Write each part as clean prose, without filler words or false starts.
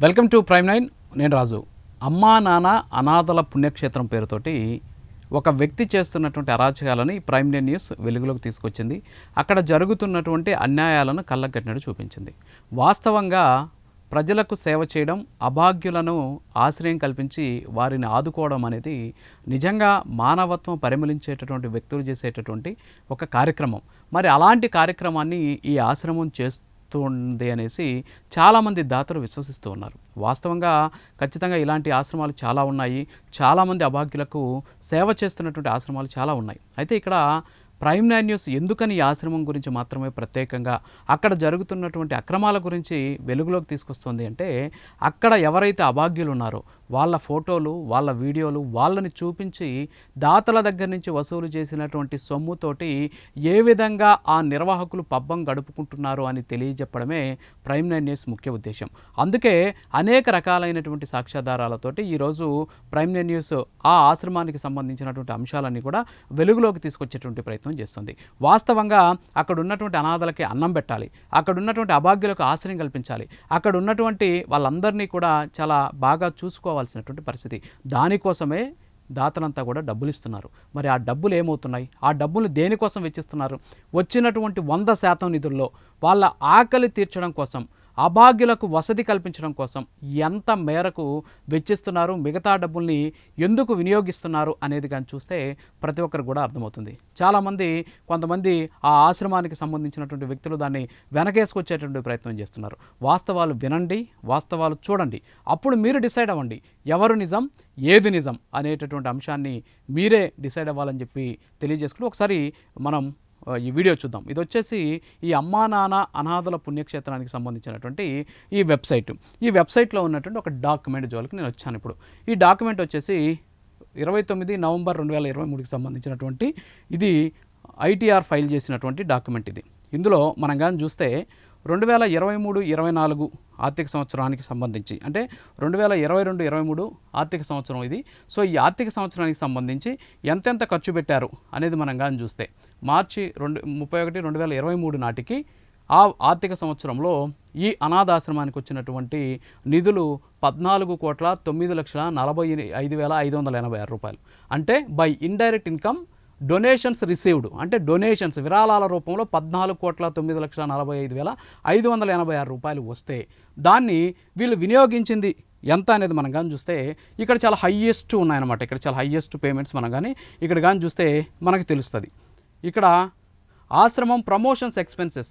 Welcome to prime nine. నేను రాజు. అమ్మా నాన్న అనాథల పుణ్యక్షేత్రం పేరుతోటి ఒక వ్యక్తి చేస్తున్నటువంటి అరాచకాలను ఈ ప్రైమ్ నైన్ న్యూస్ వెలుగులోకి తీసుకొచ్చింది. అక్కడ జరుగుతున్నటువంటి అన్యాయాలను కళ్ళకట్టినట్టు చూపించింది. వాస్తవంగా ప్రజలకు సేవ చేయడం, అభాగ్యులను ఆశ్రయం కల్పించి వారిని ఆదుకోవడం అనేది నిజంగా మానవత్వం పరిమళించేటటువంటి వ్యక్తులు చేసేటటువంటి ఒక కార్యక్రమం. మరి అలాంటి కార్యక్రమాన్ని ఈ ఆశ్రమం చేస్తుంది అనేసి చాలామంది దాతలు విశ్వసిస్తూ ఉన్నారు. వాస్తవంగా ఖచ్చితంగా ఇలాంటి ఆశ్రమాలు చాలా ఉన్నాయి. చాలామంది అభాగ్యులకు సేవ చేస్తున్నటువంటి ఆశ్రమాలు చాలా ఉన్నాయి. అయితే ఇక్కడ ప్రైమ్ నైన్ న్యూస్ ఎందుకని ఈ ఆశ్రమం గురించి మాత్రమే ప్రత్యేకంగా అక్కడ జరుగుతున్నటువంటి అక్రమాల గురించి వెలుగులోకి తీసుకొస్తుంది అంటే, అక్కడ ఎవరైతే అభాగ్యులు ఉన్నారో వాళ్ళ ఫోటోలు, వాళ్ళ వీడియోలు వాళ్ళని చూపించి దాతల దగ్గర నుంచి వసూలు చేసినటువంటి సొమ్ముతోటి ఏ విధంగా ఆ నిర్వాహకులు పబ్బం గడుపుకుంటున్నారు అని తెలియజెప్పడమే ప్రైమ్ నైన్ న్యూస్ ముఖ్య ఉద్దేశం. అందుకే అనేక రకాలైనటువంటి సాక్ష్యాధారాలతోటి ఈరోజు ప్రైమ్ నైన్ న్యూస్ ఆ ఆశ్రమానికి సంబంధించినటువంటి అంశాలన్నీ కూడా వెలుగులోకి తీసుకొచ్చేటువంటి ప్రయత్నం చేస్తుంది. వాస్తవంగా అక్కడ ఉన్నటువంటి అనాథలకి అన్నం పెట్టాలి, అక్కడ ఉన్నటువంటి అభాగ్యులకు ఆశ్రయం కల్పించాలి, అక్కడ ఉన్నటువంటి వాళ్ళందరినీ కూడా చాలా బాగా చూసుకోవాల్సినటువంటి పరిస్థితి. దానికోసమే దాతలంతా కూడా డబ్బులు ఇస్తున్నారు. మరి ఆ డబ్బులు ఏమవుతున్నాయి? ఆ డబ్బులు దేనికోసం వెచ్చిస్తున్నారు? వచ్చినటువంటి 100% నిధుల్లో వాళ్ళ ఆకలి తీర్చడం కోసం, అభాగ్యులకు వసతి కల్పించడం కోసం ఎంత మేరకు వెచ్చిస్తున్నారు, మిగతా డబ్బుల్ని ఎందుకు వినియోగిస్తున్నారు అనేది కానీ చూస్తే ప్రతి ఒక్కరు కూడా అర్థమవుతుంది. చాలామంది కొంతమంది ఆ ఆశ్రమానికి సంబంధించినటువంటి వ్యక్తులు దాన్ని వెనకేసుకొచ్చేటువంటి ప్రయత్నం చేస్తున్నారు. వాస్తవాలు వినండి, వాస్తవాలు చూడండి, అప్పుడు మీరు డిసైడ్ అవ్వండి ఎవరు నిజం, ఏది నిజం అనేటటువంటి అంశాన్ని మీరే డిసైడ్ అవ్వాలని చెప్పి తెలియజేసుకుంటూ ఒకసారి మనం ఈ వీడియో చూద్దాం. ఇది వచ్చేసి ఈ అమ్మా నాన్న అనాథల పుణ్యక్షేత్రానికి సంబంధించినటువంటి ఈ వెబ్సైట్. ఈ వెబ్సైట్లో ఉన్నటువంటి ఒక డాక్యుమెంట్ జోలికి నేను వచ్చాను. ఇప్పుడు ఈ డాక్యుమెంట్ వచ్చేసి 29 నవంబర్ 2023కి సంబంధించినటువంటి ఇది ఐటీఆర్ ఫైల్ చేసినటువంటి డాక్యుమెంట్ ఇది. ఇందులో మనం కానీ చూస్తే 2023-24 ఆర్థిక సంవత్సరానికి సంబంధించి, అంటే 2022-23 ఆర్థిక సంవత్సరం ఇది. సో ఈ ఆర్థిక సంవత్సరానికి సంబంధించి ఎంతెంత ఖర్చు పెట్టారు అనేది మనం కానీ చూస్తే మార్చి 31, 2023 నాటికి ఆ ఆర్థిక సంవత్సరంలో ఈ అనాథాశ్రమానికి వచ్చినటువంటి నిధులు 14,09,45,586 రూపాయలు. అంటే by indirect income donations received, అంటే డొనేషన్స్ విరాళాల రూపంలో 14,09,45,586 రూపాయలు వస్తే దాన్ని వీళ్ళు వినియోగించింది ఎంత అనేది మనం కానీ చూస్తే ఇక్కడ చాలా హయ్యెస్ట్ ఉన్నాయన్నమాట. ఇక్కడ చాలా హయ్యెస్ట్ పేమెంట్స్ మనం కానీ ఇక్కడ కానీ చూస్తే మనకు తెలుస్తుంది. ఇక్కడ ఆశ్రమం ప్రమోషన్స్ ఎక్స్పెన్సెస్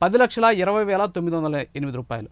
10,20,908 రూపాయలు.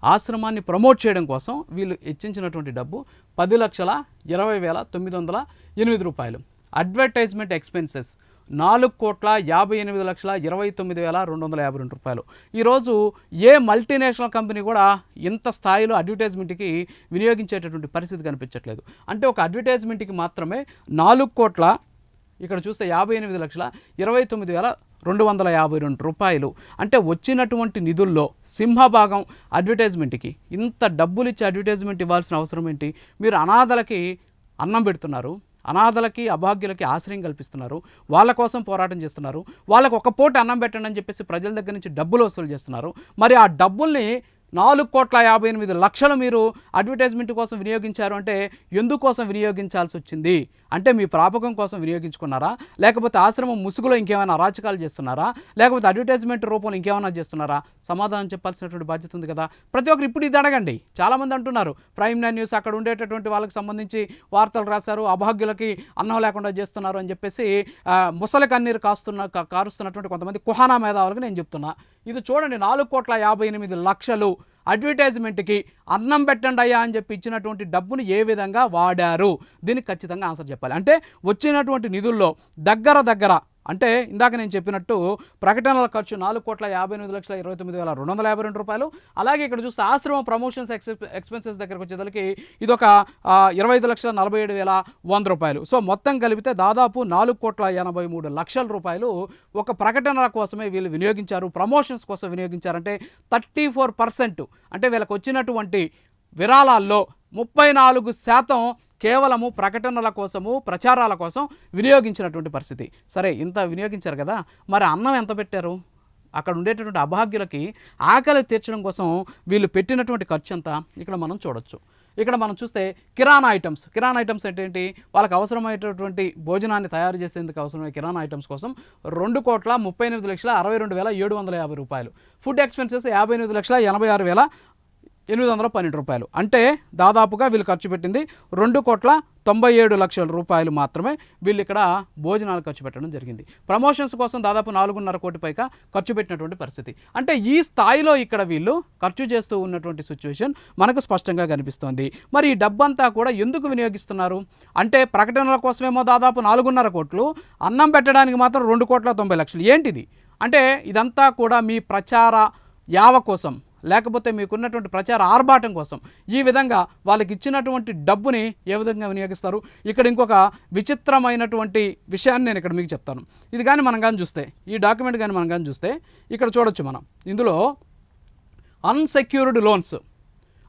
ఆశ్రమాన్ని ప్రమోట్ చేయడం కోసం వీళ్ళు హెచ్చించినటువంటి డబ్బు 10,20,908 రూపాయలు. అడ్వర్టైజ్మెంట్ ఎక్స్పెన్సెస్ 4,58,29,252 రూపాయలు. ఈరోజు ఏ మల్టీనేషనల్ కంపెనీ కూడా ఇంత స్థాయిలో అడ్వర్టైజ్మెంట్కి వినియోగించేటటువంటి పరిస్థితి కనిపించట్లేదు. అంటే ఒక అడ్వర్టైజ్మెంట్కి మాత్రమే 4 కోట్ల, ఇక్కడ చూస్తే 58,29,252 రూపాయలు. అంటే వచ్చినటువంటి నిధుల్లో సింహభాగం అడ్వర్టైజ్మెంట్కి. ఇంత డబ్బులు ఇచ్చి అడ్వర్టైజ్మెంట్ ఇవ్వాల్సిన అవసరం ఏంటి? మీరు అనాథలకి అన్నం పెడుతున్నారు, అనాథలకి అభాగ్యులకి ఆశ్రయం కల్పిస్తున్నారు, వాళ్ళ కోసం పోరాటం చేస్తున్నారు, వాళ్ళకు ఒక పూట అన్నం పెట్టండి అని చెప్పేసి ప్రజల దగ్గర నుంచి డబ్బులు వసూలు చేస్తున్నారు. మరి ఆ డబ్బుల్ని 4,58,00,000 మీరు అడ్వర్టైజ్మెంట్ కోసం వినియోగించారు అంటే ఎందుకోసం వినియోగించాల్సి వచ్చింది? అంటే మీ ప్రాపకం కోసం వినియోగించుకున్నారా? లేకపోతే ఆశ్రమం ముసుగులో ఇంకేమైనా అరాచకాలు చేస్తున్నారా? లేకపోతే అడ్వర్టైజ్మెంట్ రూపంలో ఇంకేమైనా చేస్తున్నారా? సమాధానం చెప్పాల్సినటువంటి బాధ్యత ఉంది కదా ప్రతి ఒక్కరు. ఇప్పుడు ఇది అడగండి. చాలామంది అంటున్నారు ప్రైమ్ నైన్ న్యూస్ అక్కడ ఉండేటటువంటి వాళ్ళకి సంబంధించి వార్తలు రాశారు, అభాగ్యులకి అన్నం లేకుండా చేస్తున్నారు అని చెప్పేసి ముసలి కన్నీరు కారుస్తున్నటువంటి కొంతమంది కుహానా మేధావులకు నేను చెప్తున్నా. ఇది చూడండి, 4,58,00,000 అడ్వర్టైజ్మెంట్కి అన్నం పెట్టండి అయ్యా అని చెప్పి ఇచ్చినటువంటి డబ్బును ఏ విధంగా వాడారు? దీనికి ఖచ్చితంగా ఆన్సర్ చెప్పాలి. అంటే వచ్చినటువంటి నిధుల్లో దగ్గర అంటే ఇందాక నేను చెప్పినట్టు ప్రకటనల ఖర్చు 4,58,29,252 రూపాయలు. అలాగే ఇక్కడ చూస్తే ఆశ్రమ ప్రమోషన్స్ ఎక్స్పెన్సెస్ దగ్గరకు వచ్చేదానికి ఇదొక 25,47,100 రూపాయలు. సో మొత్తం కలిపితే దాదాపు 4,83,00,000 రూపాయలు ఒక ప్రకటనల కోసమే వీళ్ళు వినియోగించారు, ప్రమోషన్స్ కోసం వినియోగించారంటే 34%. అంటే వీళ్ళకి వచ్చినటువంటి విరాళాల్లో 34% కేవలము ప్రకటనల కోసము, ప్రచారాల కోసం వినియోగించినటువంటి పరిస్థితి. సరే, ఇంత వినియోగించారు కదా, మరి అన్నం ఎంత పెట్టారు? అక్కడ ఉండేటటువంటి అభాగ్యులకి ఆకలి తీర్చడం కోసం వీళ్ళు పెట్టినటువంటి ఖర్చు ఎంత ఇక్కడ మనం చూడొచ్చు. ఇక్కడ మనం చూస్తే కిరాణా ఐటమ్స్ ఏంటి, వాళ్ళకి అవసరమైనటువంటి భోజనాన్ని తయారు చేసేందుకు అవసరమైన కిరాణా ఐటమ్స్ కోసం 2,38,62,750 రూపాయలు. ఫుడ్ ఎక్స్పెన్సెస్ 58,86,812 రూపాయలు. అంటే దాదాపుగా వీళ్ళు ఖర్చు పెట్టింది 2,97,00,000 రూపాయలు మాత్రమే వీళ్ళు ఇక్కడ భోజనాలు ఖర్చు పెట్టడం జరిగింది. ప్రమోషన్స్ కోసం దాదాపు 4.5 కోటి పైగా ఖర్చు పెట్టినటువంటి పరిస్థితి. అంటే ఈ స్థాయిలో ఇక్కడ వీళ్ళు ఖర్చు చేస్తూ ఉన్నటువంటి సిచ్యువేషన్ మనకు స్పష్టంగా కనిపిస్తోంది. మరి ఈ డబ్బంతా కూడా ఎందుకు వినియోగిస్తున్నారు అంటే ప్రకటనల కోసమేమో దాదాపు 4.5 కోట్లు, అన్నం పెట్టడానికి మాత్రం 2,90,00,000. ఏంటిది అంటే ఇదంతా కూడా మీ ప్రచార యావ కోసం, లేకపోతే మీకున్నటువంటి ప్రచార ఆర్భాటం కోసం ఈ విధంగా వాళ్ళకి ఇచ్చినటువంటి డబ్బుని ఏ విధంగా వినియోగిస్తారు. ఇక్కడ ఇంకొక విచిత్రమైనటువంటి విషయాన్ని నేను ఇక్కడ మీకు చెప్తాను. ఇది కానీ మనం కానీ చూస్తే, ఈ డాక్యుమెంట్ కానీ మనం కానీ చూస్తే ఇక్కడ చూడొచ్చు మనం. ఇందులో అన్సెక్యూర్డ్ లోన్స్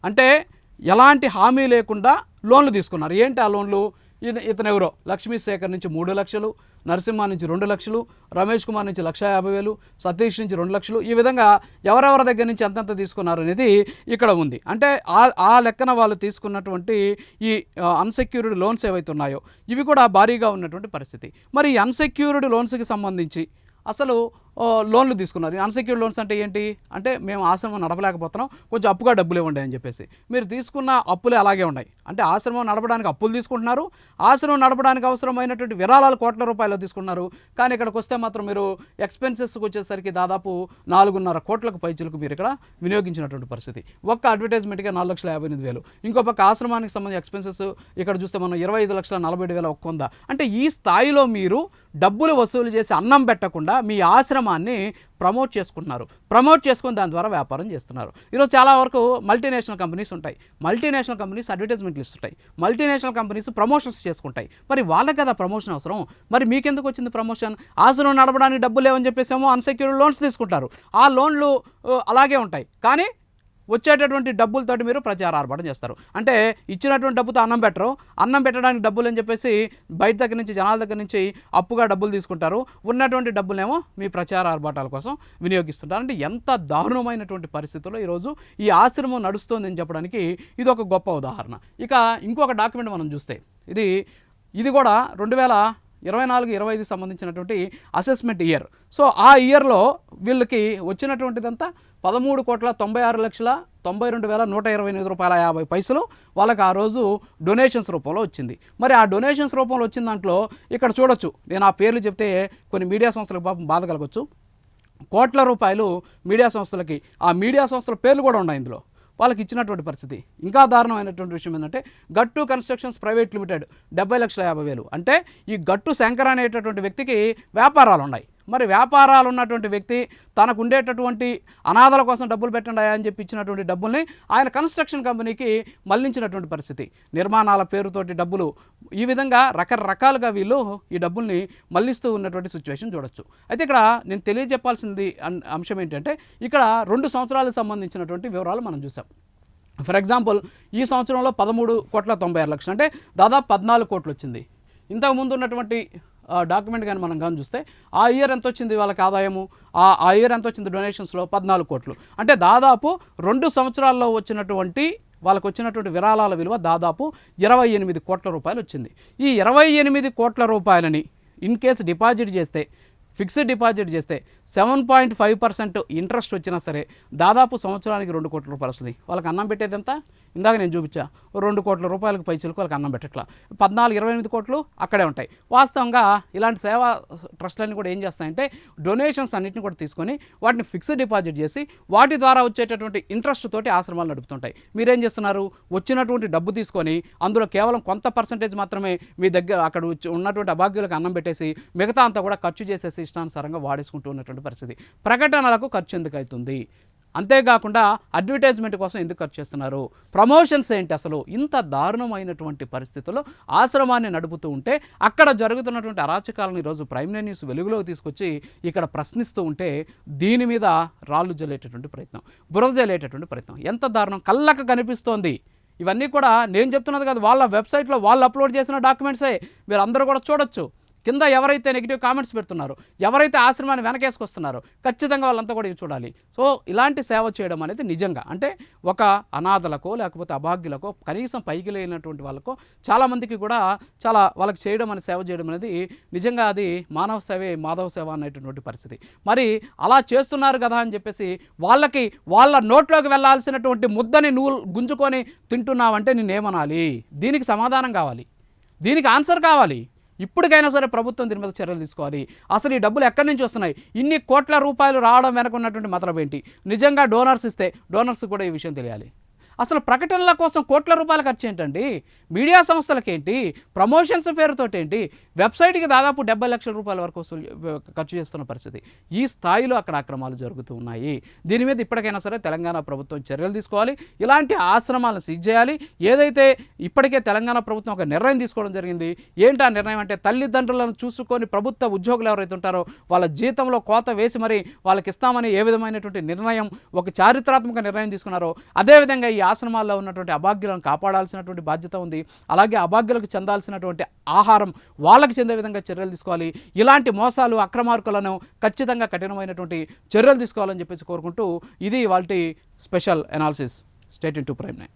అంటే ఎలాంటి హామీ లేకుండా లోన్లు తీసుకున్నారు. ఏంటి ఆ లోన్లు, ఇతను ఎవరో లక్ష్మీశేఖర్ నుంచి 3 లక్షలు, నరసింహ నుంచి 2 లక్షలు, రమేష్ కుమార్ నుంచి 1,50,000, సతీష్ నుంచి 2 లక్షలు, ఈ విధంగా ఎవరెవరి దగ్గర నుంచి ఎంతెంత తీసుకున్నారు అనేది ఇక్కడ ఉంది. అంటే ఆ లెక్కన వాళ్ళు తీసుకున్నటువంటి ఈ అన్సెక్యూర్డ్ లోన్స్ ఏవైతే ఉన్నాయో ఇవి కూడా భారీగా ఉన్నటువంటి పరిస్థితి. మరి ఈ అన్సెక్యూర్డ్ లోన్స్కి సంబంధించి అసలు లోన్లు తీసుకున్నారు. అన్సెక్యూర్డ్ లోన్స్ అంటే ఏంటి అంటే మేము ఆశ్రమం నడపలేకపోతున్నాం, కొంచెం అప్పుగా డబ్బులు ఇవ్వండి అని చెప్పేసి. మీరు తీసుకున్న అప్పులే అలాగే ఉన్నాయి. అంటే ఆశ్రమం నడపడానికి అప్పులు తీసుకుంటున్నారు, ఆశ్రమం నడపడానికి అవసరమైనటువంటి విరాళాలు కోట్ల రూపాయలు తీసుకున్నారు. కానీ ఇక్కడికి వస్తే మాత్రం మీరు ఎక్స్పెన్సెస్కి వచ్చేసరికి దాదాపు 4.5 కోట్లకు పైచులకు మీరు ఇక్కడ వినియోగించినటువంటి పరిస్థితి. ఒక్క అడ్వర్టైజ్మెంట్గా 4,58,000. ఇంకో పక్క ఆశ్రమానికి సంబంధించిన ఎక్స్పెన్సెస్ ఇక్కడ చూస్తే మనం 25,47,000 ఒక్క ఉందా. అంటే ఈ స్థాయిలో మీరు డబ్బులు వసూలు చేసి అన్నం పెట్టకుండా మీ ఆశ్రమాన్ని ప్రమోట్ చేసుకుంటున్నారు. ప్రమోట్ చేసుకుని దాని ద్వారా వ్యాపారం చేస్తున్నారు. ఈరోజు చాలా వరకు మల్టీనేషనల్ కంపెనీస్ ఉంటాయి. మల్టీనేషనల్ కంపెనీస్ అడ్వర్టైజ్మెంట్లు ఇస్తుంటాయి, మల్టీనేషనల్ కంపెనీస్ ప్రమోషన్స్ చేసుకుంటాయి. మరి వాళ్ళకి కదా ప్రమోషన్ అవసరం. మరి మీకెందుకు వచ్చింది ప్రమోషన్? ఆశ్రమం నడపడానికి డబ్బులు లేవని చెప్పేసేమో అన్సెక్యూర్డ్ లోన్స్ తీసుకుంటారు. ఆ లోన్లు అలాగే ఉంటాయి, కానీ వచ్చేటటువంటి డబ్బులతోటి మీరు ప్రచార ఆర్భాటం చేస్తారు. అంటే ఇచ్చినటువంటి డబ్బుతో అన్నం పెట్టరు, అన్నం పెట్టడానికి డబ్బులు అని చెప్పేసి బయట దగ్గర నుంచి జనాల దగ్గర నుంచి అప్పుగా డబ్బులు తీసుకుంటారు. ఉన్నటువంటి డబ్బులేమో మీ ప్రచార ఆర్భాటాల కోసం వినియోగిస్తుంటారు. అంటే ఎంత దారుణమైనటువంటి పరిస్థితుల్లో ఈరోజు ఈ ఆశ్రమం నడుస్తుంది అని చెప్పడానికి ఇది ఒక గొప్ప ఉదాహరణ. ఇక ఇంకొక డాక్యుమెంట్ మనం చూస్తే ఇది కూడా 2024-25 సంబంధించినటువంటి అసెస్మెంట్ ఇయర్. సో ఆ ఇయర్లో వీళ్ళకి వచ్చినటువంటిదంతా 13,96,92,128 రూపాయల 50 పైసలు వాళ్ళకి ఆ రోజు డొనేషన్స్ రూపంలో వచ్చింది. మరి ఆ డొనేషన్స్ రూపంలో వచ్చిన దాంట్లో ఇక్కడ చూడొచ్చు, నేను ఆ పేర్లు చెప్తే కొన్ని మీడియా సంస్థలకు పాపం బాధ కలగొచ్చు. కోట్ల రూపాయలు మీడియా సంస్థలకి, ఆ మీడియా సంస్థల పేర్లు కూడా ఉన్నాయి ఇందులో, వాళ్ళకి ఇచ్చినటువంటి పరిస్థితి. ఇంకా దారుణమైనటువంటి విషయం ఏంటంటే గట్టు కన్స్ట్రక్షన్స్ ప్రైవేట్ లిమిటెడ్ 70,50,000. అంటే ఈ గట్టు శంకర్ అనేటటువంటి వ్యక్తికి వ్యాపారాలు ఉన్నాయి. మరి వ్యాపారాలు ఉన్నటువంటి వ్యక్తి తనకు ఉండేటటువంటి అనాథల కోసం డబ్బులు పెట్టండి అని చెప్పి ఇచ్చినటువంటి డబ్బుల్ని ఆయన కన్స్ట్రక్షన్ కంపెనీకి మళ్లించినటువంటి పరిస్థితి. నిర్మాణాల పేరుతోటి డబ్బులు, ఈ విధంగా రకరకాలుగా వీళ్ళు ఈ డబ్బుల్ని మళ్లిస్తూ ఉన్నటువంటి సిచ్యువేషన్ చూడొచ్చు. అయితే ఇక్కడ నేను తెలియజెప్పాల్సింది అంశం ఏంటంటే ఇక్కడ 2 సంవత్సరాలకు సంబంధించినటువంటి వివరాలు మనం చూసాం. ఫర్ ఎగ్జాంపుల్ ఈ సంవత్సరంలో 13,96,00,000 అంటే దాదాపు 14 కోట్లు వచ్చింది. ఇంతకుముందు ఉన్నటువంటి డాక్యుమెంట్ కానీ మనం కానీ చూస్తే ఆ ఇయర్ ఎంత వచ్చింది వాళ్ళకి ఆదాయము, ఆ ఇయర్ ఎంత వచ్చింది డొనేషన్స్లో 14 కోట్లు. అంటే దాదాపు 2 సంవత్సరాల్లో వచ్చినటువంటి వాళ్ళకు వచ్చినటువంటి విరాళాల విలువ దాదాపు 28 కోట్ల రూపాయలు వచ్చింది. ఈ 28 కోట్ల రూపాయలని ఇన్ కేసు డిపాజిట్ చేస్తే, ఫిక్స్డ్ డిపాజిట్ చేస్తే 7.5% ఇంట్రెస్ట్ వచ్చినా సరే దాదాపు సంవత్సరానికి 2 కోట్ల రూపాయలు వస్తుంది. వాళ్ళకి అన్నం పెట్టేది ఎంత, ఇందాక నేను చూపించా 2 కోట్ల రూపాయలకు పైచిలకు వాళ్ళకి అన్నం పెట్టట్లా, 28 కోట్లు అక్కడే ఉంటాయి. వాస్తవంగా ఇలాంటి సేవా ట్రస్ట్లన్నీ కూడా ఏం చేస్తాయంటే డొనేషన్స్ అన్నింటిని కూడా తీసుకొని వాటిని ఫిక్స్డ్ డిపాజిట్ చేసి వాటి ద్వారా వచ్చేటటువంటి ఇంట్రెస్ట్ తోటి ఆశ్రమాలు నడుపుతుంటాయి. మీరేం చేస్తున్నారు, వచ్చినటువంటి డబ్బు తీసుకొని అందులో కేవలం కొంత పర్సంటేజ్ మాత్రమే మీ దగ్గర అక్కడ ఉన్నటువంటి అభాగ్యులకు అన్నం పెట్టేసి మిగతా అంతా కూడా ఖర్చు చేసేసి ఇష్టానుసారంగా వాడేసుకుంటూ ఉన్నటువంటి పరిస్థితి. ప్రకటనలకు ఖర్చు ఎందుకు అవుతుంది, అంతేకాకుండా అడ్వర్టైజ్మెంట్ కోసం ఎందుకు ఖర్చు చేస్తున్నారు, ప్రమోషన్స్ ఏంటి, అసలు ఇంత దారుణమైనటువంటి పరిస్థితుల్లో ఆశ్రమాన్ని నడుపుతూ ఉంటే అక్కడ జరుగుతున్నటువంటి అరాచకాలను ఈరోజు ప్రైమ్ న్యూస్ వెలుగులోకి తీసుకొచ్చి ఇక్కడ ప్రశ్నిస్తూ ఉంటే దీని మీద రాళ్ళు జల్లేటటువంటి ప్రయత్నం, బురద జల్లేటటువంటి ప్రయత్నం. ఎంత దారుణం, కళ్ళకు కనిపిస్తోంది. ఇవన్నీ కూడా నేను చెప్తున్నది కాదు, వాళ్ళ వెబ్సైట్లో వాళ్ళు అప్లోడ్ చేసిన డాక్యుమెంట్సే మీరు అందరూ కూడా చూడొచ్చు. కింద ఎవరైతే నెగిటివ్ కామెంట్స్ పెడుతున్నారో, ఎవరైతే ఆశ్రమాన్ని వెనకేసుకొస్తున్నారో ఖచ్చితంగా వాళ్ళంతా కూడా ఇవి చూడాలి. సో ఇలాంటి సేవ చేయడం అనేది నిజంగా అంటే ఒక అనాథలకో లేకపోతే అభాగ్యులకో కనీసం పైకి లేనటువంటి వాళ్ళకో చాలామందికి కూడా చాలా వాళ్ళకి చేయడం అని సేవ చేయడం అనేది నిజంగా అది మానవ సేవే మాధవ సేవ అనేటటువంటి పరిస్థితి. మరి అలా చేస్తున్నారు కదా అని చెప్పేసి వాళ్ళకి వాళ్ళ నోట్లోకి వెళ్ళాల్సినటువంటి ముద్దని నువ్వు గుంజుకొని తింటున్నావంటే నేనేమనాలి? దీనికి సమాధానం కావాలి, దీనికి ఆన్సర్ కావాలి. ఇప్పటికైనా సరే ప్రభుత్వం దీని మీద చర్యలు తీసుకోవాలి. అసలు ఈ డబ్బులు ఎక్కడి నుంచి వస్తున్నాయి? ఇన్ని కోట్ల రూపాయలు రావడం వెనక ఉన్నటువంటి మతలబ్ ఏంటి? నిజంగా డోనర్స్ ఇస్తే డోనర్స్ కూడా ఈ విషయం తెలియాలి. అసలు ప్రకటనల కోసం కోట్ల రూపాయల ఖర్చు ఏంటండి? మీడియా సంస్థలకేంటి? ప్రమోషన్స్ పేరుతోటి ఏంటి? వెబ్సైట్కి దాదాపు 70 లక్షల రూపాయల వరకు ఖర్చు చేస్తున్న పరిస్థితి. ఈ స్థాయిలో అక్కడ అక్రమాలు జరుగుతూ ఉన్నాయి. దీని మీద ఇప్పటికైనా సరే తెలంగాణ ప్రభుత్వం చర్యలు తీసుకోవాలి. ఇలాంటి ఆశ్రమాలను సీజ్ చేయాలి. ఏదైతే ఇప్పటికే తెలంగాణ ప్రభుత్వం ఒక నిర్ణయం తీసుకోవడం జరిగింది. ఏంటి ఆ నిర్ణయం అంటే తల్లిదండ్రులను చూసుకొని ప్రభుత్వ ఉద్యోగులు ఎవరైతే ఉంటారో వాళ్ళ జీతంలో కోత వేసి మరి వాళ్ళకి ఇస్తామని ఏ విధమైనటువంటి నిర్ణయం, ఒక చారిత్రాత్మక నిర్ణయం తీసుకున్నారో అదేవిధంగా ఈ ఆశ్రమాల్లో ఉన్నటువంటి అభాగ్యులను కాపాడాల్సినటువంటి బాధ్యత ఉంది. అలాగే అభాగ్యులకు చెందాల్సినటువంటి ఆహారం వాళ్ళకి చెందే విధంగా చర్యలు తీసుకోవాలి. ఇలాంటి మోసాలు అక్రమార్కులను ఖచ్చితంగా కఠినమైనటువంటి చర్యలు తీసుకోవాలని చెప్పేసి కోరుకుంటూ ఇది వాళ్ళ special analysis. State in to prime 9.